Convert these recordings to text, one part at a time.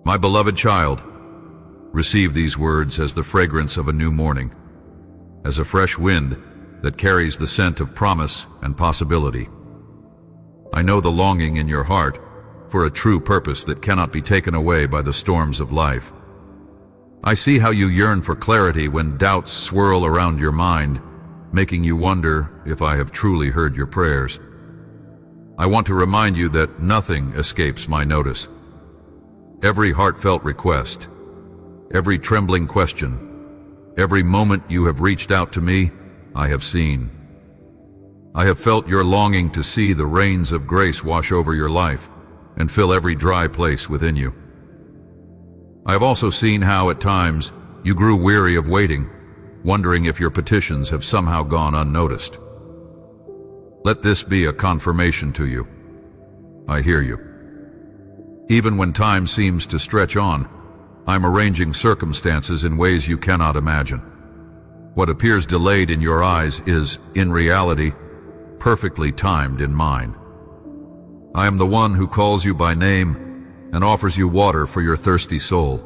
My beloved child, receive these words as the fragrance of a new morning, as a fresh wind that carries the scent of promise and possibility. I know the longing in your heart for a true purpose that cannot be taken away by the storms of life. I see how you yearn for clarity when doubts swirl around your mind, making you wonder if I have truly heard your prayers. I want to remind you that nothing escapes my notice. Every heartfelt request, every trembling question, every moment you have reached out to me, I have seen. I have felt your longing to see the rains of grace wash over your life and fill every dry place within you. I have also seen how at times you grew weary of waiting, wondering if your petitions have somehow gone unnoticed. Let this be a confirmation to you. I hear you. Even when time seems to stretch on, I'm arranging circumstances in ways you cannot imagine. What appears delayed in your eyes is, in reality, perfectly timed in mine. I am the one who calls you by name and offers you water for your thirsty soul.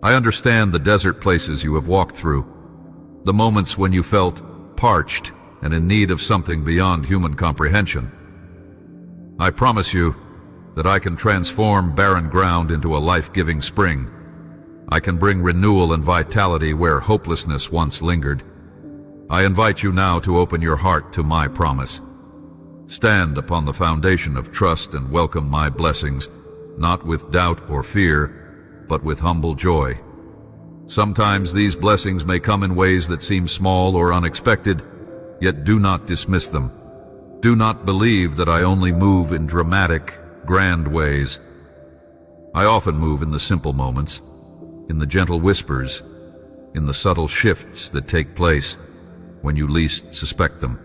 I understand the desert places you have walked through, the moments when you felt parched and in need of something beyond human comprehension. I promise you that I can transform barren ground into a life-giving spring. I can bring renewal and vitality where hopelessness once lingered. I invite you now to open your heart to my promise. Stand upon the foundation of trust and welcome my blessings, not with doubt or fear, but with humble joy. Sometimes these blessings may come in ways that seem small or unexpected, yet do not dismiss them. Do not believe that I only move in dramatic, grand ways. I often move in the simple moments, in the gentle whispers, in the subtle shifts that take place when you least suspect them.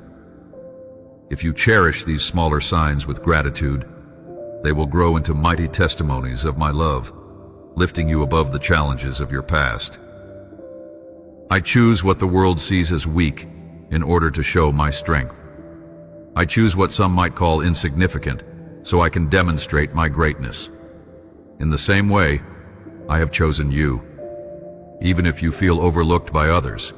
If you cherish these smaller signs with gratitude, they will grow into mighty testimonies of my love, lifting you above the challenges of your past. I choose what the world sees as weak in order to show my strength. I choose what some might call insignificant so I can demonstrate my greatness. In the same way, I have chosen you. Even if you feel overlooked by others,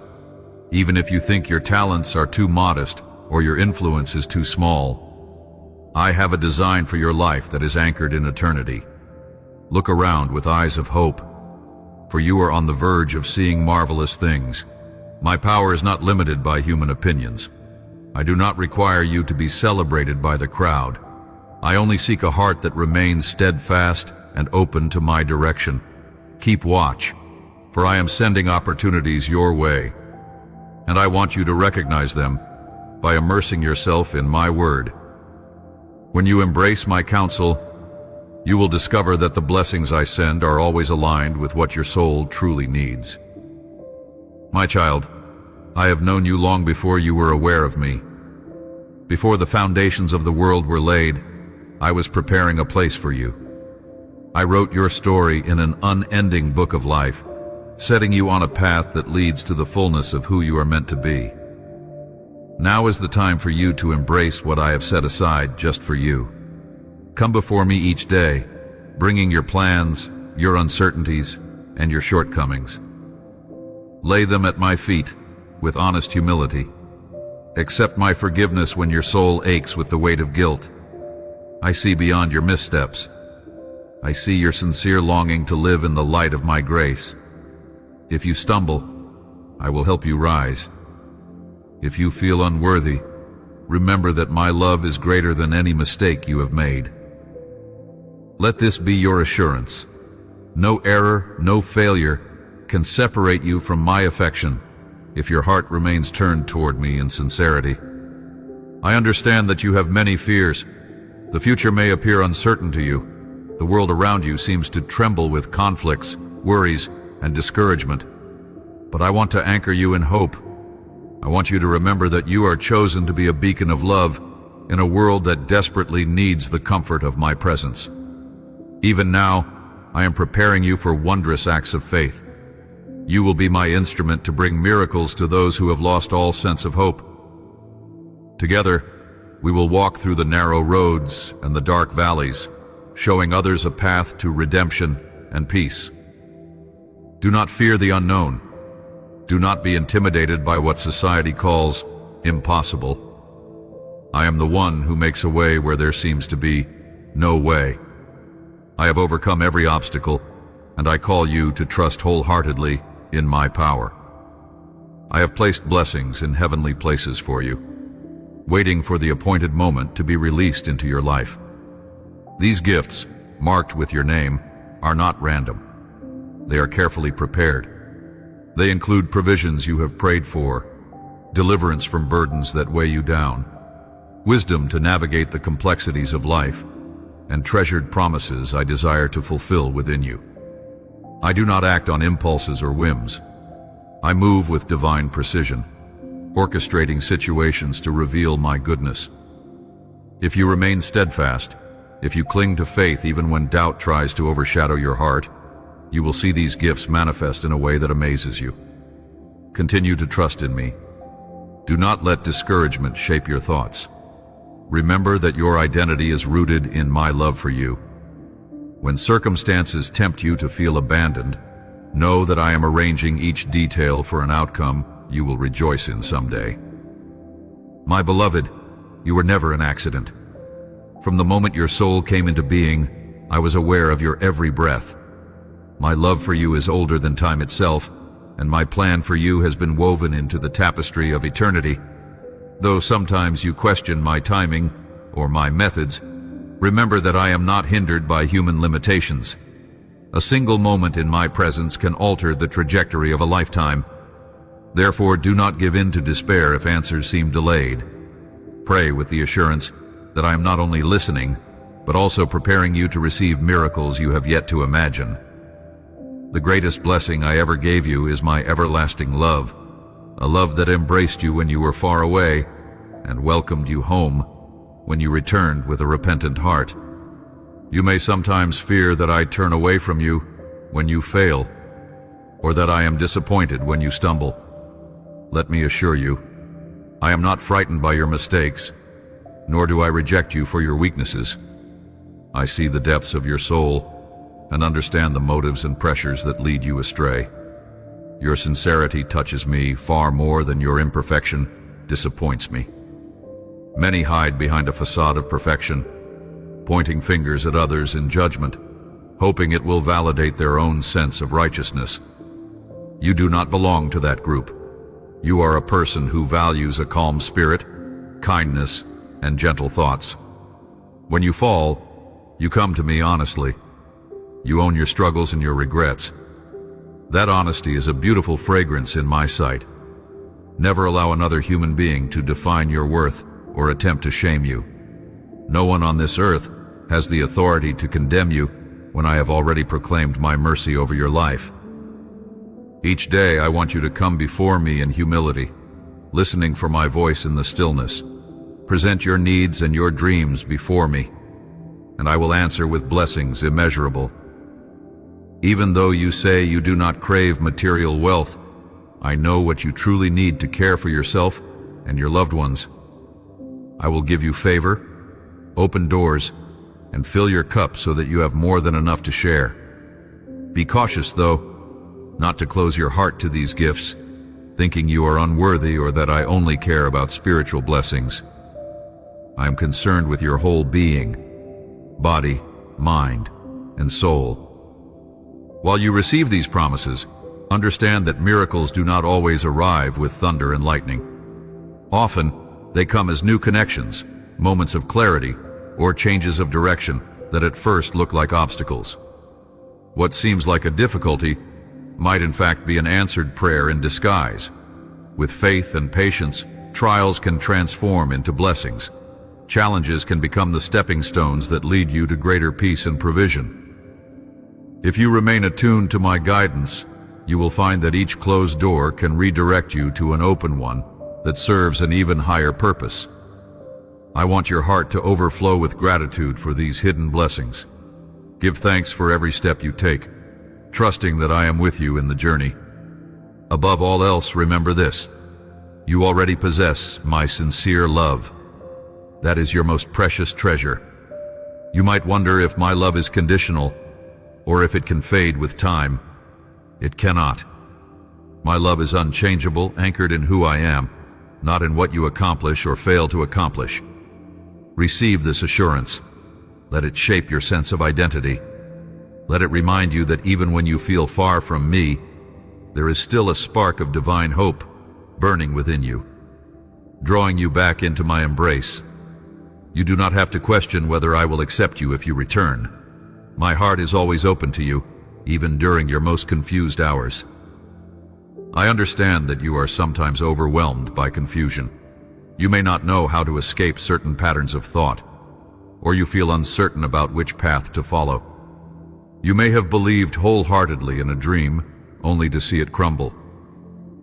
even if you think your talents are too modest or your influence is too small, I have a design for your life that is anchored in eternity. Look around with eyes of hope, for you are on the verge of seeing marvelous things. My power is not limited by human opinions. I do not require you to be celebrated by the crowd. I only seek a heart that remains steadfast and open to my direction. Keep watch, for I am sending opportunities your way, and I want you to recognize them by immersing yourself in my word. When you embrace my counsel, you will discover that the blessings I send are always aligned with what your soul truly needs. My child, I have known you long before you were aware of me. Before the foundations of the world were laid, I was preparing a place for you. I wrote your story in an unending book of life, setting you on a path that leads to the fullness of who you are meant to be. Now is the time for you to embrace what I have set aside just for you. Come before me each day, bringing your plans, your uncertainties, and your shortcomings. Lay them at my feet with honest humility. Accept my forgiveness when your soul aches with the weight of guilt. I see beyond your missteps. I see your sincere longing to live in the light of my grace. If you stumble, I will help you rise. If you feel unworthy, remember that my love is greater than any mistake you have made. Let this be your assurance. No error, no failure can separate you from my affection if your heart remains turned toward me in sincerity. I understand that you have many fears. The future may appear uncertain to you. The world around you seems to tremble with conflicts, worries, and discouragement. But I want to anchor you in hope. I want you to remember that you are chosen to be a beacon of love in a world that desperately needs the comfort of my presence. Even now, I am preparing you for wondrous acts of faith. You will be my instrument to bring miracles to those who have lost all sense of hope. Together, we will walk through the narrow roads and the dark valleys, showing others a path to redemption and peace. Do not fear the unknown. Do not be intimidated by what society calls impossible. I am the one who makes a way where there seems to be no way. I have overcome every obstacle, and I call you to trust wholeheartedly in my power. I have placed blessings in heavenly places for you, waiting for the appointed moment to be released into your life. These gifts, marked with your name, are not random. They are carefully prepared. They include provisions you have prayed for, deliverance from burdens that weigh you down, wisdom to navigate the complexities of life, and treasured promises I desire to fulfill within you. I do not act on impulses or whims. I move with divine precision, orchestrating situations to reveal my goodness. If you remain steadfast, if you cling to faith even when doubt tries to overshadow your heart, you will see these gifts manifest in a way that amazes you. Continue to trust in me. Do not let discouragement shape your thoughts. Remember that your identity is rooted in my love for you. When circumstances tempt you to feel abandoned, know that I am arranging each detail for an outcome you will rejoice in someday. My beloved, you were never an accident. From the moment your soul came into being, I was aware of your every breath. My love for you is older than time itself, and my plan for you has been woven into the tapestry of eternity. Though sometimes you question my timing or my methods, remember that I am not hindered by human limitations. A single moment in my presence can alter the trajectory of a lifetime. Therefore, do not give in to despair if answers seem delayed. Pray with the assurance that I am not only listening, but also preparing you to receive miracles you have yet to imagine. The greatest blessing I ever gave you is my everlasting love, a love that embraced you when you were far away and welcomed you home when you returned with a repentant heart. You may sometimes fear that I turn away from you when you fail, or that I am disappointed when you stumble. Let me assure you, I am not frightened by your mistakes, nor do I reject you for your weaknesses. I see the depths of your soul and understand the motives and pressures that lead you astray. Your sincerity touches me far more than your imperfection disappoints me. Many hide behind a facade of perfection, pointing fingers at others in judgment, hoping it will validate their own sense of righteousness. You do not belong to that group. You are a person who values a calm spirit, kindness, and gentle thoughts. When you fall, you come to me honestly. You own your struggles and your regrets. That honesty is a beautiful fragrance in my sight. Never allow another human being to define your worth or attempt to shame you. No one on this earth has the authority to condemn you when I have already proclaimed my mercy over your life. Each day I want you to come before me in humility, listening for my voice in the stillness. Present your needs and your dreams before me, and I will answer with blessings immeasurable. Even though you say you do not crave material wealth, I know what you truly need to care for yourself and your loved ones. I will give you favor, open doors, and fill your cup so that you have more than enough to share. Be cautious, though, not to close your heart to these gifts, thinking you are unworthy or that I only care about spiritual blessings. I am concerned with your whole being, body, mind, and soul. While you receive these promises, understand that miracles do not always arrive with thunder and lightning. Often, they come as new connections, moments of clarity, or changes of direction that at first look like obstacles. What seems like a difficulty might in fact be an answered prayer in disguise. With faith and patience, trials can transform into blessings. Challenges can become the stepping stones that lead you to greater peace and provision. If you remain attuned to my guidance, you will find that each closed door can redirect you to an open one that serves an even higher purpose. I want your heart to overflow with gratitude for these hidden blessings. Give thanks for every step you take, trusting that I am with you in the journey. Above all else, remember this: you already possess my sincere love. That is your most precious treasure. You might wonder if my love is conditional. or if it can fade with time. It cannot. My love is unchangeable, anchored in who I am, not in what you accomplish or fail to accomplish. Receive this assurance. Let it shape your sense of identity. Let it remind you that even when you feel far from me, there is still a spark of divine hope burning within you, drawing you back into my embrace. You do not have to question whether I will accept you if you return. My heart is always open to you, even during your most confused hours. I understand that you are sometimes overwhelmed by confusion. You may not know how to escape certain patterns of thought, or you feel uncertain about which path to follow. You may have believed wholeheartedly in a dream, only to see it crumble.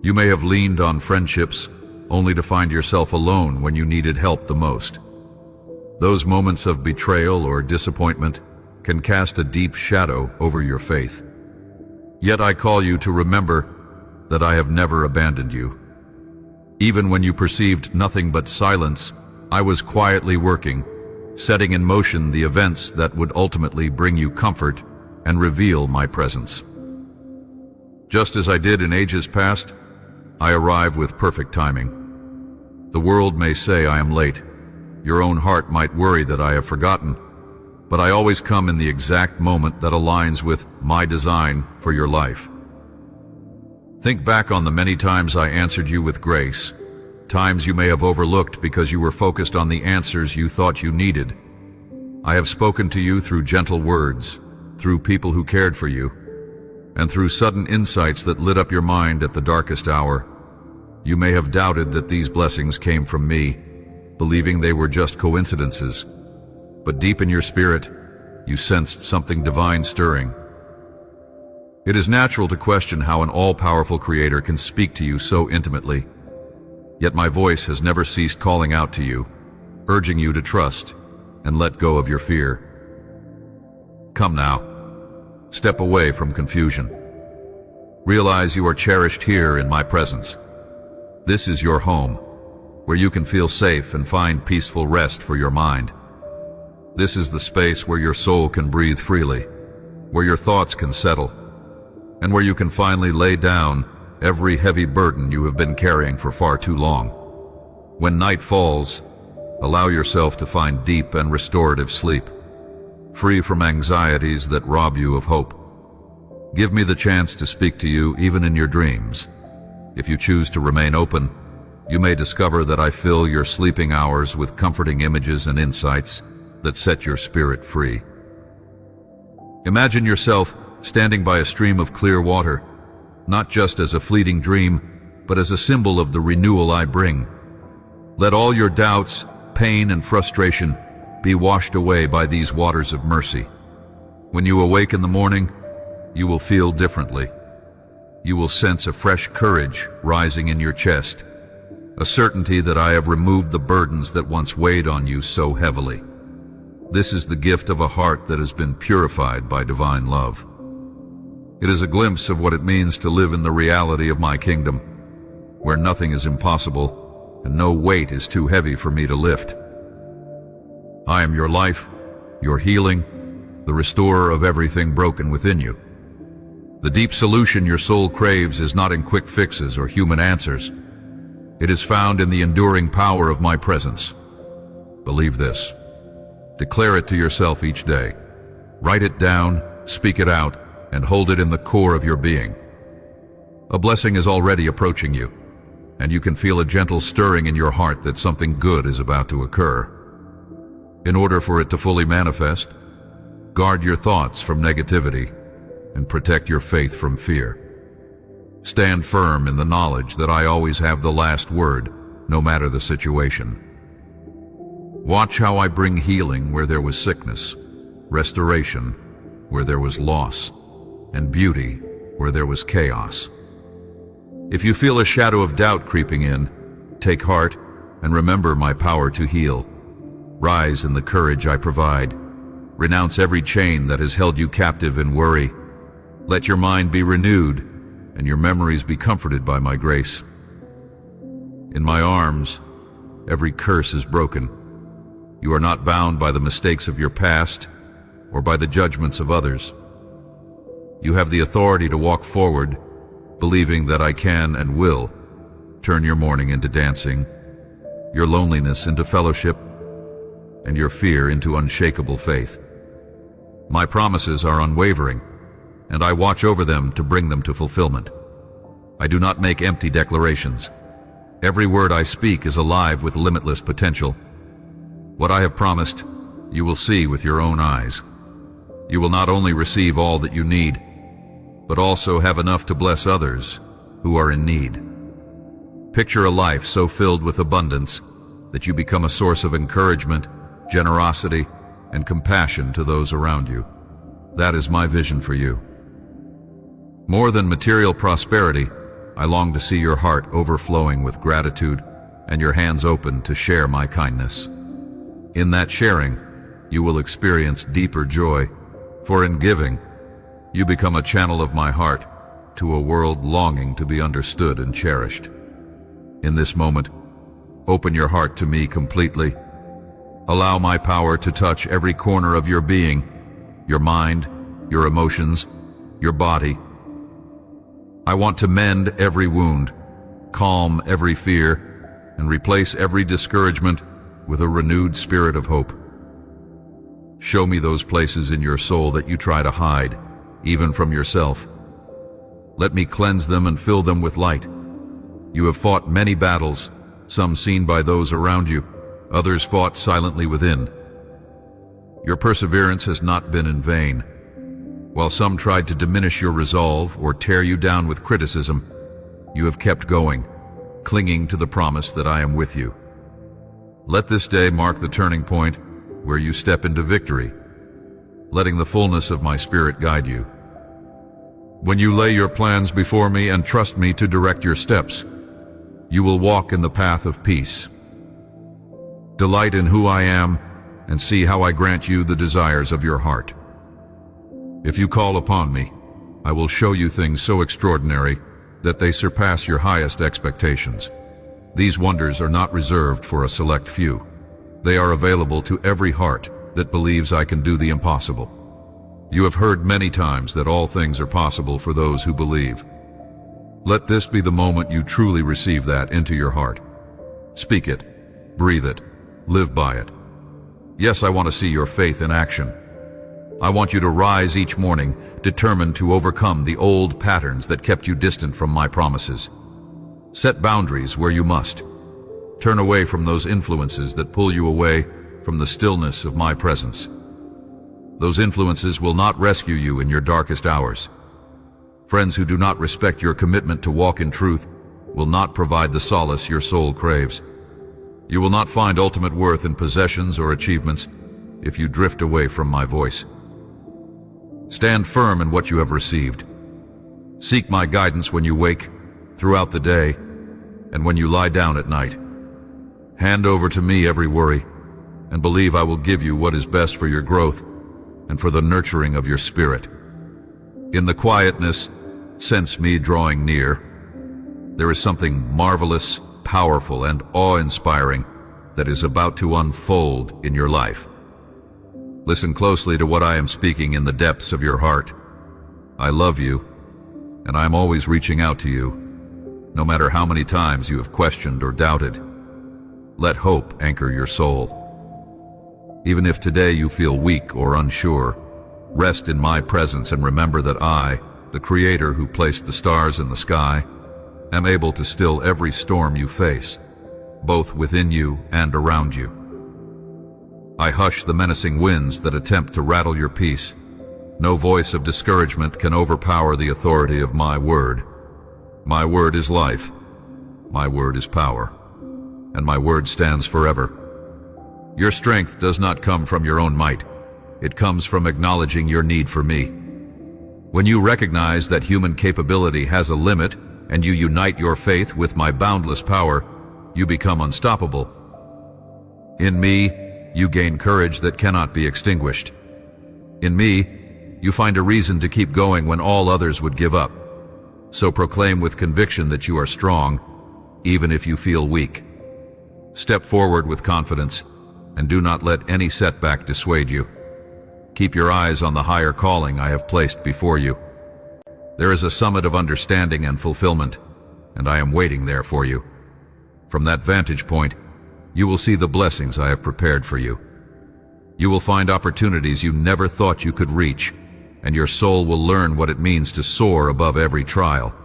You may have leaned on friendships, only to find yourself alone when you needed help the most. Those moments of betrayal or disappointment can cast a deep shadow over your faith. Yet I call you to remember that I have never abandoned you. Even when you perceived nothing but silence, I was quietly working, setting in motion the events that would ultimately bring you comfort and reveal my presence. Just as I did in ages past, I arrive with perfect timing. The world may say I am late. Your own heart might worry that I have forgotten, but I always come in the exact moment that aligns with my design for your life. Think back on the many times I answered you with grace, times you may have overlooked because you were focused on the answers you thought you needed. I have spoken to you through gentle words, through people who cared for you, and through sudden insights that lit up your mind at the darkest hour. You may have doubted that these blessings came from me, believing they were just coincidences, but deep in your spirit, you sensed something divine stirring. It is natural to question how an all-powerful creator can speak to you so intimately. Yet my voice has never ceased calling out to you, urging you to trust and let go of your fear. Come now, step away from confusion. Realize you are cherished here in my presence. This is your home, where you can feel safe and find peaceful rest for your mind. This is the space where your soul can breathe freely, where your thoughts can settle, and where you can finally lay down every heavy burden you have been carrying for far too long. When night falls, allow yourself to find deep and restorative sleep, free from anxieties that rob you of hope. Give me the chance to speak to you even in your dreams. If you choose to remain open, you may discover that I fill your sleeping hours with comforting images and insights that set your spirit free. Imagine yourself standing by a stream of clear water, not just as a fleeting dream, but as a symbol of the renewal I bring. Let all your doubts, pain, and frustration be washed away by these waters of mercy. When you awake in the morning, you will feel differently. You will sense a fresh courage rising in your chest, a certainty that I have removed the burdens that once weighed on you so heavily. This is the gift of a heart that has been purified by divine love. It is a glimpse of what it means to live in the reality of my kingdom, where nothing is impossible and no weight is too heavy for me to lift. I am your life, your healing, the restorer of everything broken within you. The deep solution your soul craves is not in quick fixes or human answers. It is found in the enduring power of my presence. Believe this. Declare it to yourself each day. Write it down, speak it out, and hold it in the core of your being. A blessing is already approaching you, and you can feel a gentle stirring in your heart that something good is about to occur. In order for it to fully manifest, guard your thoughts from negativity and protect your faith from fear. Stand firm in the knowledge that I always have the last word, no matter the situation. Watch how I bring healing where there was sickness, restoration where there was loss, and beauty where there was chaos. If you feel a shadow of doubt creeping in, take heart and remember my power to heal. Rise in the courage I provide. Renounce every chain that has held you captive in worry. Let your mind be renewed and your memories be comforted by my grace. In my arms, every curse is broken. You are not bound by the mistakes of your past or by the judgments of others. You have the authority to walk forward, believing that I can and will turn your mourning into dancing, your loneliness into fellowship, and your fear into unshakable faith. My promises are unwavering, and I watch over them to bring them to fulfillment. I do not make empty declarations. Every word I speak is alive with limitless potential. What I have promised, you will see with your own eyes. You will not only receive all that you need, but also have enough to bless others who are in need. Picture a life so filled with abundance that you become a source of encouragement, generosity, and compassion to those around you. That is my vision for you. More than material prosperity, I long to see your heart overflowing with gratitude and your hands open to share my kindness. In that sharing, you will experience deeper joy, for in giving, you become a channel of my heart to a world longing to be understood and cherished. In this moment, open your heart to me completely. Allow my power to touch every corner of your being, your mind, your emotions, your body. I want to mend every wound, calm every fear, and replace every discouragement with a renewed spirit of hope. Show me those places in your soul that you try to hide, even from yourself. Let me cleanse them and fill them with light. You have fought many battles, some seen by those around you, others fought silently within. Your perseverance has not been in vain. While some tried to diminish your resolve or tear you down with criticism, you have kept going, clinging to the promise that I am with you. Let this day mark the turning point where you step into victory, letting the fullness of my spirit guide you. When you lay your plans before me and trust me to direct your steps, you will walk in the path of peace. Delight in who I am and see how I grant you the desires of your heart. If you call upon me, I will show you things so extraordinary that they surpass your highest expectations. These wonders are not reserved for a select few. They are available to every heart that believes I can do the impossible. You have heard many times that all things are possible for those who believe. Let this be the moment you truly receive that into your heart. Speak it, breathe it, live by it. Yes, I want to see your faith in action. I want you to rise each morning, determined to overcome the old patterns that kept you distant from my promises. Set boundaries where you must. Turn away from those influences that pull you away from the stillness of my presence. Those influences will not rescue you in your darkest hours. Friends who do not respect your commitment to walk in truth will not provide the solace your soul craves. You will not find ultimate worth in possessions or achievements if you drift away from my voice. Stand firm in what you have received. Seek my guidance when you wake, throughout the day, and when you lie down at night. Hand over to me every worry, and believe I will give you what is best for your growth and for the nurturing of your spirit. In the quietness, sense me drawing near. There is something marvelous, powerful, and awe-inspiring that is about to unfold in your life. Listen closely to what I am speaking in the depths of your heart. I love you, and I am always reaching out to you, no matter how many times you have questioned or doubted. Let hope anchor your soul. Even if today you feel weak or unsure, rest in my presence and remember that I, the Creator who placed the stars in the sky, am able to still every storm you face, both within you and around you. I hush the menacing winds that attempt to rattle your peace. No voice of discouragement can overpower the authority of my word. My word is life. My word is power. And my word stands forever. Your strength does not come from your own might. It comes from acknowledging your need for me. When you recognize that human capability has a limit and you unite your faith with my boundless power, you become unstoppable. In me, you gain courage that cannot be extinguished. In me, you find a reason to keep going when all others would give up. So proclaim with conviction that you are strong, even if you feel weak. Step forward with confidence, and do not let any setback dissuade you. Keep your eyes on the higher calling I have placed before you. There is a summit of understanding and fulfillment, and I am waiting there for you. From that vantage point, you will see the blessings I have prepared for you. You will find opportunities you never thought you could reach, and your soul will learn what it means to soar above every trial.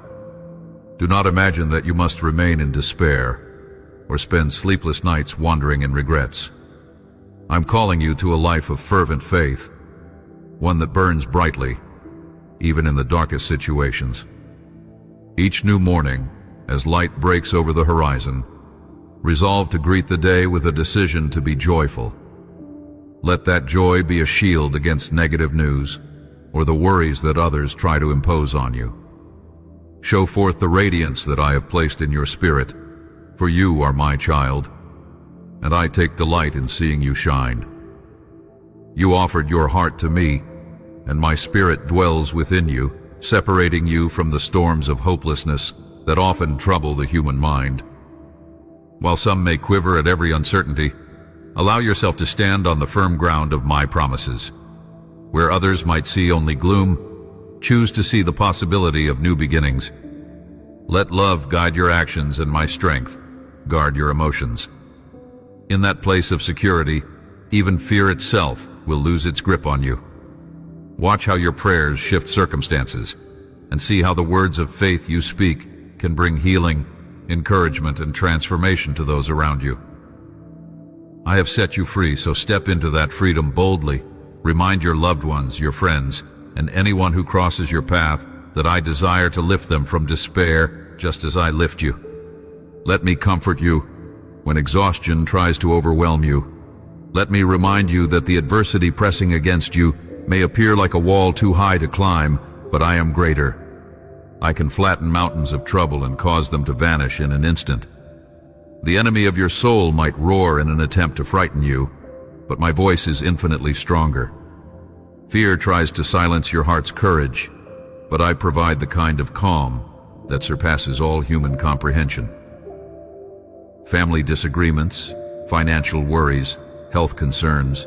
Do not imagine that you must remain in despair or spend sleepless nights wandering in regrets. I'm calling you to a life of fervent faith, one that burns brightly, even in the darkest situations. Each new morning, as light breaks over the horizon, resolve to greet the day with a decision to be joyful. Let that joy be a shield against negative news or the worries that others try to impose on you. Show forth the radiance that I have placed in your spirit, for you are my child, and I take delight in seeing you shine. You offered your heart to me, and my spirit dwells within you, separating you from the storms of hopelessness that often trouble the human mind. While some may quiver at every uncertainty, allow yourself to stand on the firm ground of my promises. Where others might see only gloom, choose to see the possibility of new beginnings. Let love guide your actions and my strength guard your emotions. In that place of security, even fear itself will lose its grip on you. Watch how your prayers shift circumstances, and see how the words of faith you speak can bring healing, encouragement, and transformation to those around you. I have set you free, so step into that freedom boldly. Remind your loved ones, your friends, and anyone who crosses your path that I desire to lift them from despair just as I lift you. Let me comfort you when exhaustion tries to overwhelm you. Let me remind you that the adversity pressing against you may appear like a wall too high to climb, but I am greater. I can flatten mountains of trouble and cause them to vanish in an instant. The enemy of your soul might roar in an attempt to frighten you, but my voice is infinitely stronger. Fear tries to silence your heart's courage, but I provide the kind of calm that surpasses all human comprehension. Family disagreements, financial worries, health concerns,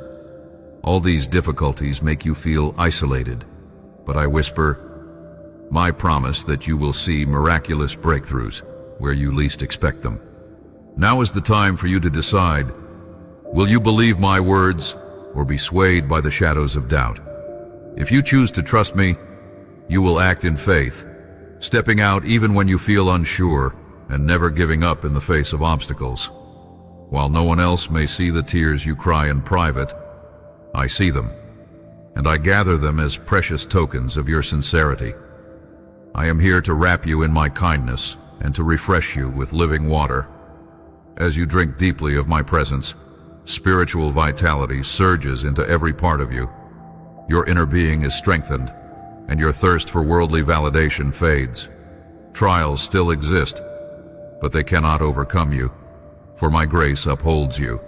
all these difficulties make you feel isolated, but I whisper, my promise that you will see miraculous breakthroughs where you least expect them. Now is the time for you to decide, will you believe my words or be swayed by the shadows of doubt? If you choose to trust me, you will act in faith, stepping out even when you feel unsure and never giving up in the face of obstacles. While no one else may see the tears you cry in private, I see them, and I gather them as precious tokens of your sincerity. I am here to wrap you in my kindness and to refresh you with living water. As you drink deeply of my presence, spiritual vitality surges into every part of you. Your inner being is strengthened, and your thirst for worldly validation fades. Trials still exist, but they cannot overcome you, for my grace upholds you.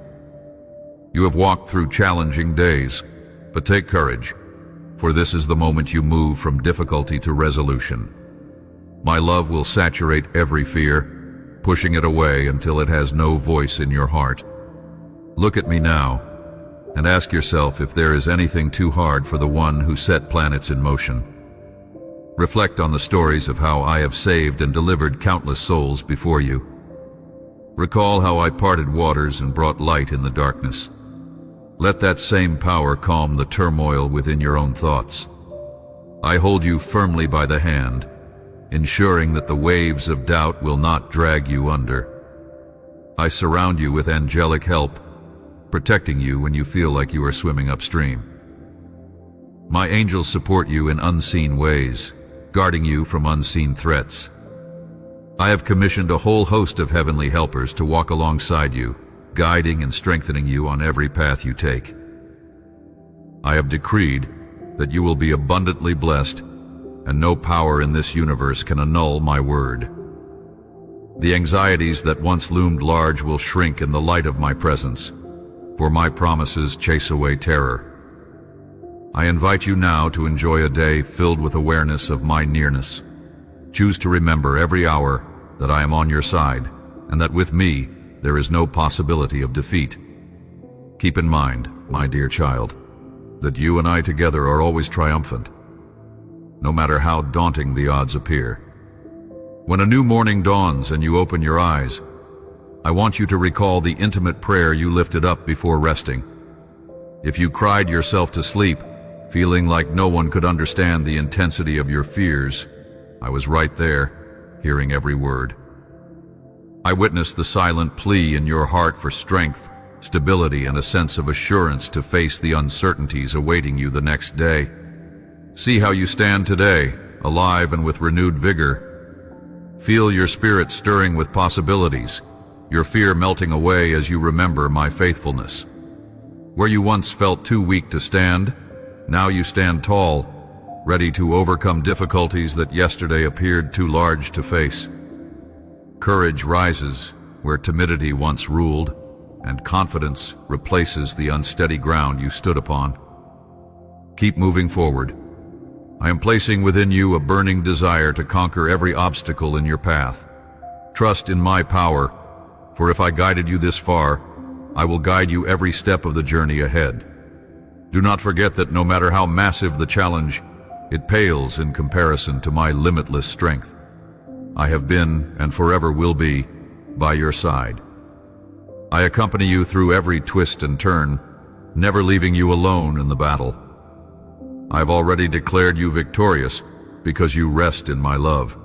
You have walked through challenging days, but take courage, for this is the moment you move from difficulty to resolution. My love will saturate every fear, pushing it away until it has no voice in your heart. Look at me now, and ask yourself if there is anything too hard for the one who set planets in motion. Reflect on the stories of how I have saved and delivered countless souls before you. Recall how I parted waters and brought light in the darkness. Let that same power calm the turmoil within your own thoughts. I hold you firmly by the hand, ensuring that the waves of doubt will not drag you under. I surround you with angelic help, protecting you when you feel like you are swimming upstream. My angels support you in unseen ways, guarding you from unseen threats. I have commissioned a whole host of heavenly helpers to walk alongside you, guiding and strengthening you on every path you take. I have decreed that you will be abundantly blessed, and no power in this universe can annul my word. The anxieties that once loomed large will shrink in the light of my presence, for my promises chase away terror. I invite you now to enjoy a day filled with awareness of my nearness. Choose to remember every hour that I am on your side, and that with me there is no possibility of defeat. Keep in mind, my dear child, that you and I together are always triumphant. no matter how daunting the odds appear. When a new morning dawns and you open your eyes, I want you to recall the intimate prayer you lifted up before resting. If you cried yourself to sleep, feeling like no one could understand the intensity of your fears, I was right there, hearing every word. I witnessed the silent plea in your heart for strength, stability, and a sense of assurance to face the uncertainties awaiting you the next day. See how you stand today, alive and with renewed vigor. Feel your spirit stirring with possibilities, your fear melting away as you remember my faithfulness. Where you once felt too weak to stand, now you stand tall, ready to overcome difficulties that yesterday appeared too large to face. Courage rises where timidity once ruled, and confidence replaces the unsteady ground you stood upon. Keep moving forward. I am placing within you a burning desire to conquer every obstacle in your path. Trust in my power, for if I guided you this far, I will guide you every step of the journey ahead. Do not forget that no matter how massive the challenge, it pales in comparison to my limitless strength. I have been, and forever will be, by your side. I accompany you through every twist and turn, never leaving you alone in the battle. I've already declared you victorious because you rest in my love.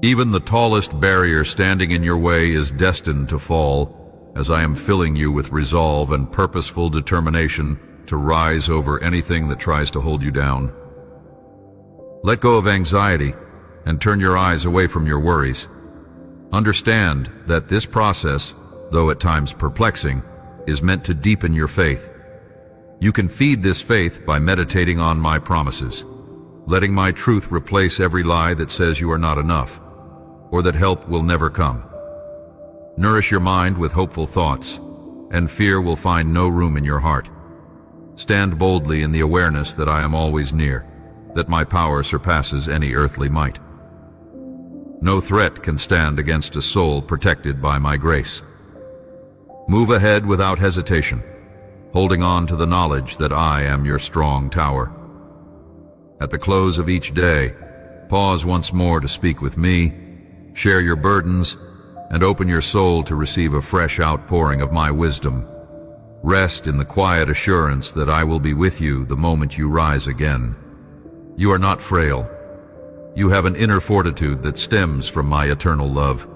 Even the tallest barrier standing in your way is destined to fall, as I am filling you with resolve and purposeful determination to rise over anything that tries to hold you down. Let go of anxiety and turn your eyes away from your worries. Understand that this process, though at times perplexing, is meant to deepen your faith. You can feed this faith by meditating on my promises, letting my truth replace every lie that says you are not enough, or that help will never come. Nourish your mind with hopeful thoughts, and fear will find no room in your heart. Stand boldly in the awareness that I am always near, that my power surpasses any earthly might. No threat can stand against a soul protected by my grace. Move ahead without hesitation, holding on to the knowledge that I am your strong tower. At the close of each day, pause once more to speak with me, share your burdens, and open your soul to receive a fresh outpouring of my wisdom. Rest in the quiet assurance that I will be with you the moment you rise again. You are not frail. You have an inner fortitude that stems from my eternal love.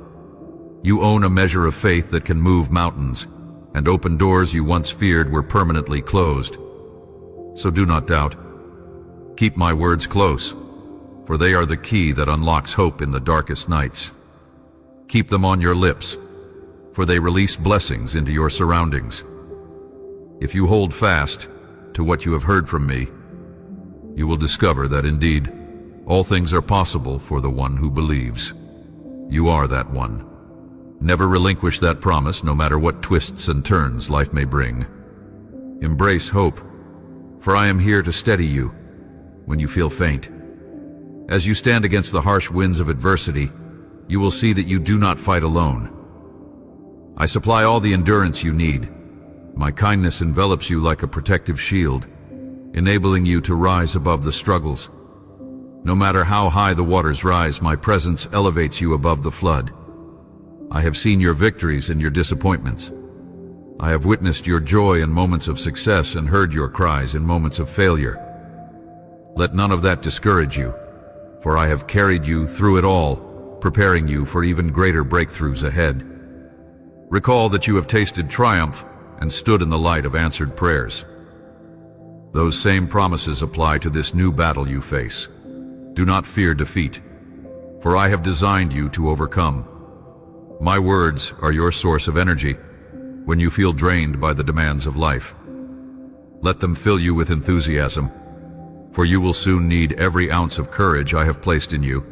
You own a measure of faith that can move mountains, and open doors you once feared were permanently closed. So do not doubt. Keep my words close, for they are the key that unlocks hope in the darkest nights. Keep them on your lips, for they release blessings into your surroundings. If you hold fast to what you have heard from me, you will discover that indeed, all things are possible for the one who believes. You are that one. Never relinquish that promise, no matter what twists and turns life may bring. Embrace hope, for I am here to steady you when you feel faint. As you stand against the harsh winds of adversity, you will see that you do not fight alone. I supply all the endurance you need. My kindness envelops you like a protective shield, enabling you to rise above the struggles. No matter how high the waters rise, my presence elevates you above the flood. I have seen your victories and your disappointments. I have witnessed your joy in moments of success and heard your cries in moments of failure. Let none of that discourage you, for I have carried you through it all, preparing you for even greater breakthroughs ahead. Recall that you have tasted triumph and stood in the light of answered prayers. Those same promises apply to this new battle you face. Do not fear defeat, for I have designed you to overcome. My words are your source of energy when you feel drained by the demands of life. Let them fill you with enthusiasm, for you will soon need every ounce of courage I have placed in you.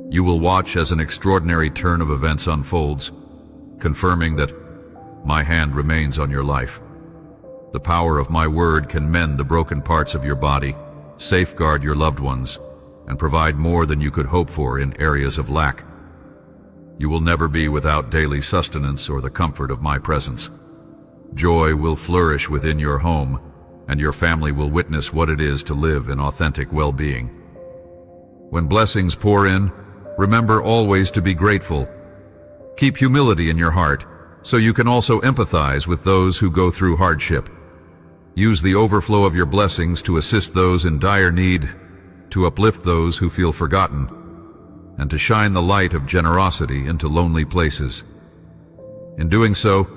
You will watch as an extraordinary turn of events unfolds, confirming that my hand remains on your life. The power of my word can mend the broken parts of your body, safeguard your loved ones, and provide more than you could hope for in areas of lack. You will never be without daily sustenance or the comfort of my presence. Joy will flourish within your home, and your family will witness what it is to live in authentic well-being. When blessings pour in, remember always to be grateful. Keep humility in your heart, so you can also empathize with those who go through hardship. Use the overflow of your blessings to assist those in dire need, to uplift those who feel forgotten, and to shine the light of generosity into lonely places. In doing so,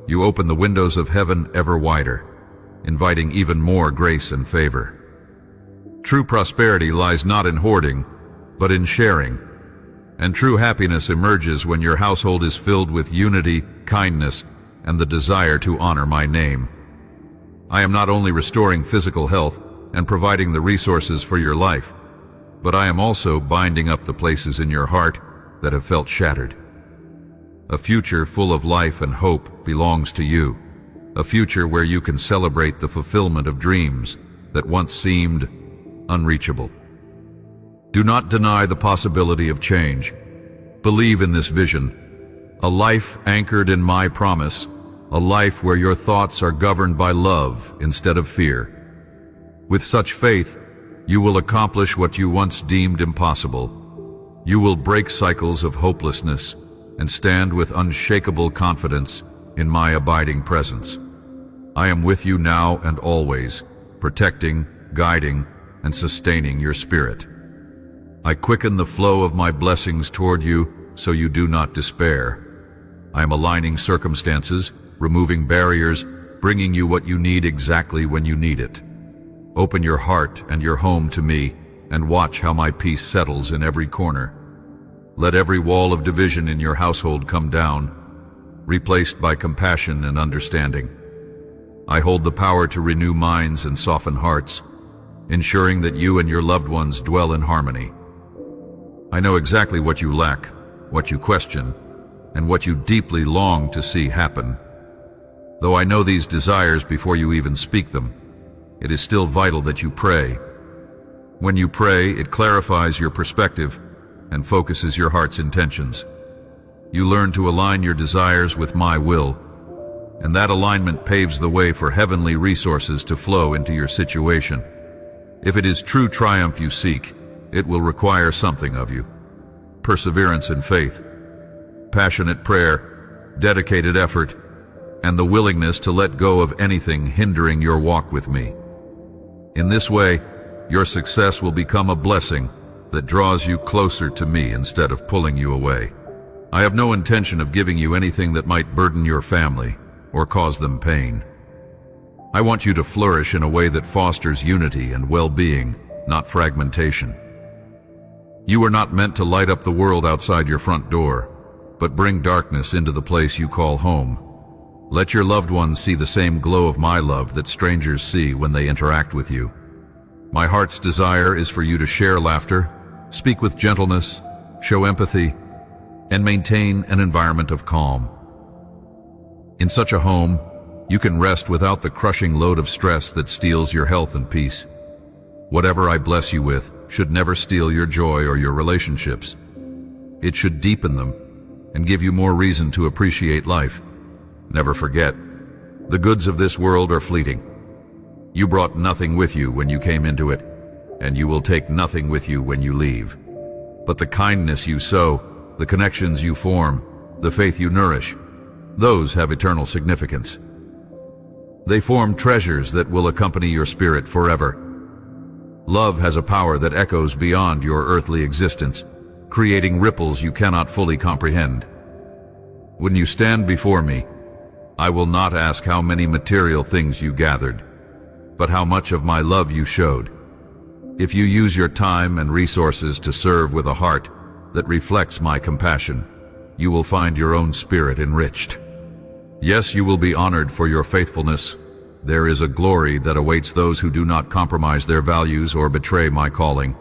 you open the windows of heaven ever wider, inviting even more grace and favor. True prosperity lies not in hoarding, but in sharing. And true happiness emerges when your household is filled with unity, kindness, and the desire to honor my name. I am not only restoring physical health and providing the resources for your life, but I am also binding up the places in your heart that have felt shattered. A future full of life and hope belongs to you, a future where you can celebrate the fulfillment of dreams that once seemed unreachable. Do not deny the possibility of change. Believe in this vision, a life anchored in my promise, a life where your thoughts are governed by love instead of fear. With such faith, you will accomplish what you once deemed impossible. You will break cycles of hopelessness and stand with unshakable confidence in my abiding presence. I am with you now and always, protecting, guiding, and sustaining your spirit. I quicken the flow of my blessings toward you so you do not despair. I am aligning circumstances, removing barriers, bringing you what you need exactly when you need it. Open your heart and your home to me and watch how my peace settles in every corner. Let every wall of division in your household come down, replaced by compassion and understanding. I hold the power to renew minds and soften hearts, ensuring that you and your loved ones dwell in harmony. I know exactly what you lack, what you question, and what you deeply long to see happen. Though I know these desires before you even speak them, it is still vital that you pray. When you pray, it clarifies your perspective and focuses your heart's intentions. You learn to align your desires with my will, and that alignment paves the way for heavenly resources to flow into your situation. If it is true triumph you seek, it will require something of you: perseverance and faith, passionate prayer, dedicated effort, and the willingness to let go of anything hindering your walk with me. In this way, your success will become a blessing that draws you closer to me instead of pulling you away. I have no intention of giving you anything that might burden your family or cause them pain. I want you to flourish in a way that fosters unity and well-being, not fragmentation. You are not meant to light up the world outside your front door, but bring darkness into the place you call home. Let your loved ones see the same glow of my love that strangers see when they interact with you. My heart's desire is for you to share laughter, speak with gentleness, show empathy, and maintain an environment of calm. In such a home, you can rest without the crushing load of stress that steals your health and peace. Whatever I bless you with should never steal your joy or your relationships. It should deepen them and give you more reason to appreciate life. Never forget, the goods of this world are fleeting. You brought nothing with you when you came into it, and you will take nothing with you when you leave. But the kindness you sow, the connections you form, the faith you nourish, those have eternal significance. They form treasures that will accompany your spirit forever. Love has a power that echoes beyond your earthly existence, creating ripples you cannot fully comprehend. When you stand before me, I will not ask how many material things you gathered, but how much of my love you showed. If you use your time and resources to serve with a heart that reflects my compassion, you will find your own spirit enriched. Yes, you will be honored for your faithfulness. There is a glory that awaits those who do not compromise their values or betray my calling.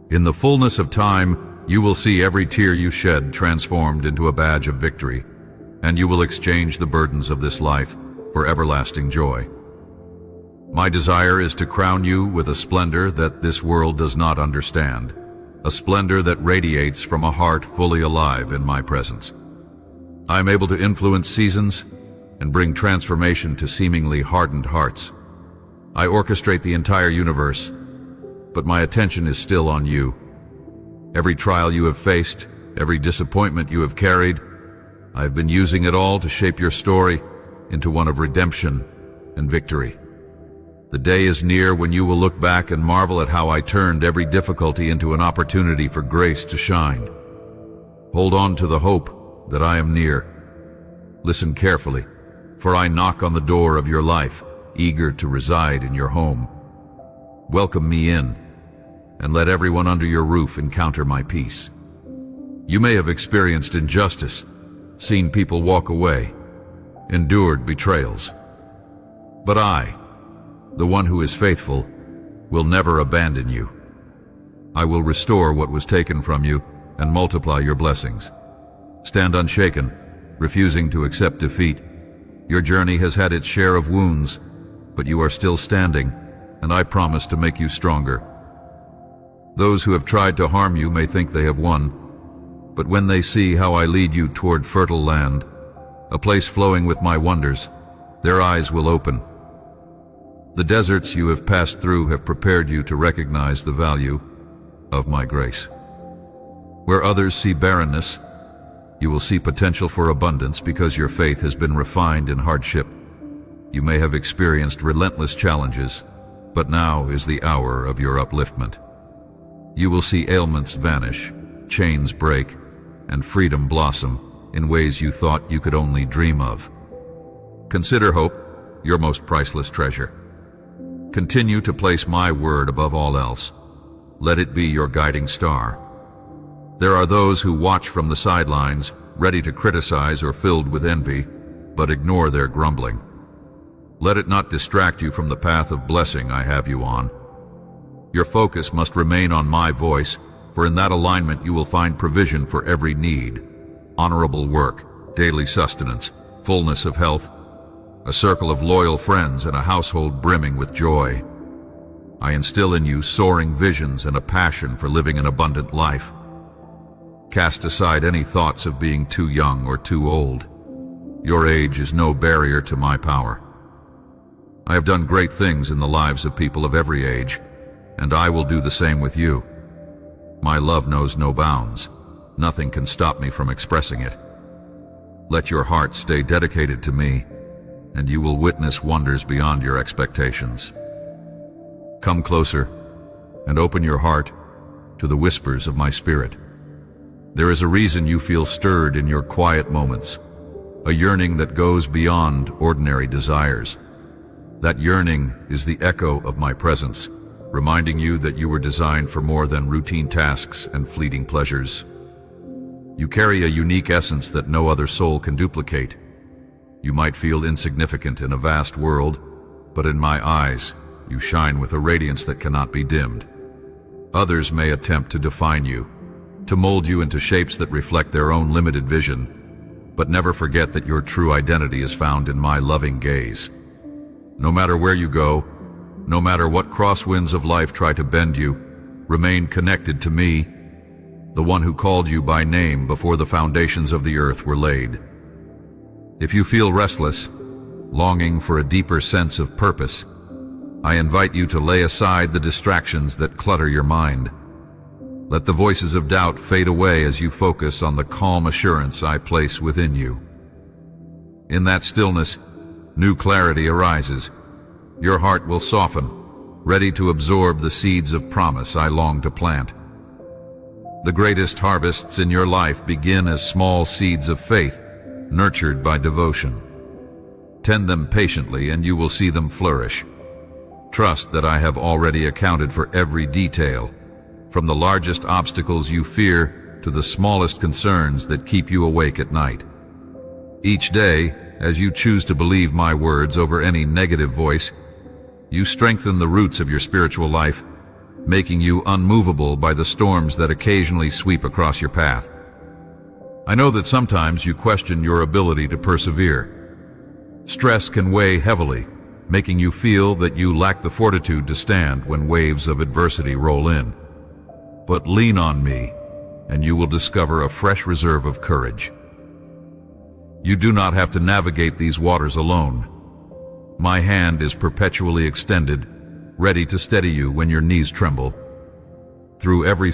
In the fullness of time, you will see every tear you shed transformed into a badge of victory, and you will exchange the burdens of this life for everlasting joy. My desire is to crown you with a splendor that this world does not understand, a splendor that radiates from a heart fully alive in my presence. I am able to influence seasons and bring transformation to seemingly hardened hearts. I orchestrate the entire universe, but my attention is still on you. Every trial you have faced, every disappointment you have carried, I have been using it all to shape your story into one of redemption and victory. The day is near when you will look back and marvel at how I turned every difficulty into an opportunity for grace to shine. Hold on to the hope that I am near. Listen carefully, for I knock on the door of your life, eager to reside in your home. Welcome me in, and let everyone under your roof encounter my peace. You may have experienced injustice, seen people walk away, endured betrayals. But I, the one who is faithful, will never abandon you. I will restore what was taken from you and multiply your blessings. Stand unshaken, refusing to accept defeat. Your journey has had its share of wounds, but you are still standing, and I promise to make you stronger. Those who have tried to harm you may think they have won, but when they see how I lead you toward fertile land, a place flowing with my wonders, their eyes will open. The deserts you have passed through have prepared you to recognize the value of my grace. Where others see barrenness, you will see potential for abundance because your faith has been refined in hardship. You may have experienced relentless challenges, but now is the hour of your upliftment. You will see ailments vanish, chains break, and freedom blossom in ways you thought you could only dream of. Consider hope your most priceless treasure. Continue to place my word above all else. Let it be your guiding star. There are those who watch from the sidelines, ready to criticize or filled with envy, but ignore their grumbling. Let it not distract you from the path of blessing I have you on. Your focus must remain on my voice, for in that alignment you will find provision for every need, honorable work, daily sustenance, fullness of health, a circle of loyal friends, and a household brimming with joy. I instill in you soaring visions and a passion for living an abundant life. Cast aside any thoughts of being too young or too old. Your age is no barrier to my power. I have done great things in the lives of people of every age, and I will do the same with you. My love knows no bounds. Nothing can stop me from expressing it. Let your heart stay dedicated to me, and you will witness wonders beyond your expectations. Come closer and open your heart to the whispers of my spirit. There is a reason you feel stirred in your quiet moments, a yearning that goes beyond ordinary desires. That yearning is the echo of my presence, reminding you that you were designed for more than routine tasks and fleeting pleasures. You carry a unique essence that no other soul can duplicate. You might feel insignificant in a vast world, but in my eyes, you shine with a radiance that cannot be dimmed. Others may attempt to define you, to mold you into shapes that reflect their own limited vision, but never forget that your true identity is found in my loving gaze. No matter where you go, no matter what crosswinds of life try to bend you, remain connected to me, the one who called you by name before the foundations of the earth were laid. If you feel restless, longing for a deeper sense of purpose, I invite you to lay aside the distractions that clutter your mind. Let the voices of doubt fade away as you focus on the calm assurance I place within you. In that stillness, new clarity arises. Your heart will soften, ready to absorb the seeds of promise I long to plant. The greatest harvests in your life begin as small seeds of faith, nurtured by devotion. Tend them patiently and you will see them flourish. Trust that I have already accounted for every detail, from the largest obstacles you fear to the smallest concerns that keep you awake at night. Each day, as you choose to believe my words over any negative voice, you strengthen the roots of your spiritual life, making you unmovable by the storms that occasionally sweep across your path. I know that sometimes you question your ability to persevere. Stress can weigh heavily, making you feel that you lack the fortitude to stand when waves of adversity roll in. But lean on me, and you will discover a fresh reserve of courage. You do not have to navigate these waters alone. My hand is perpetually extended, ready to steady you when your knees tremble. Through every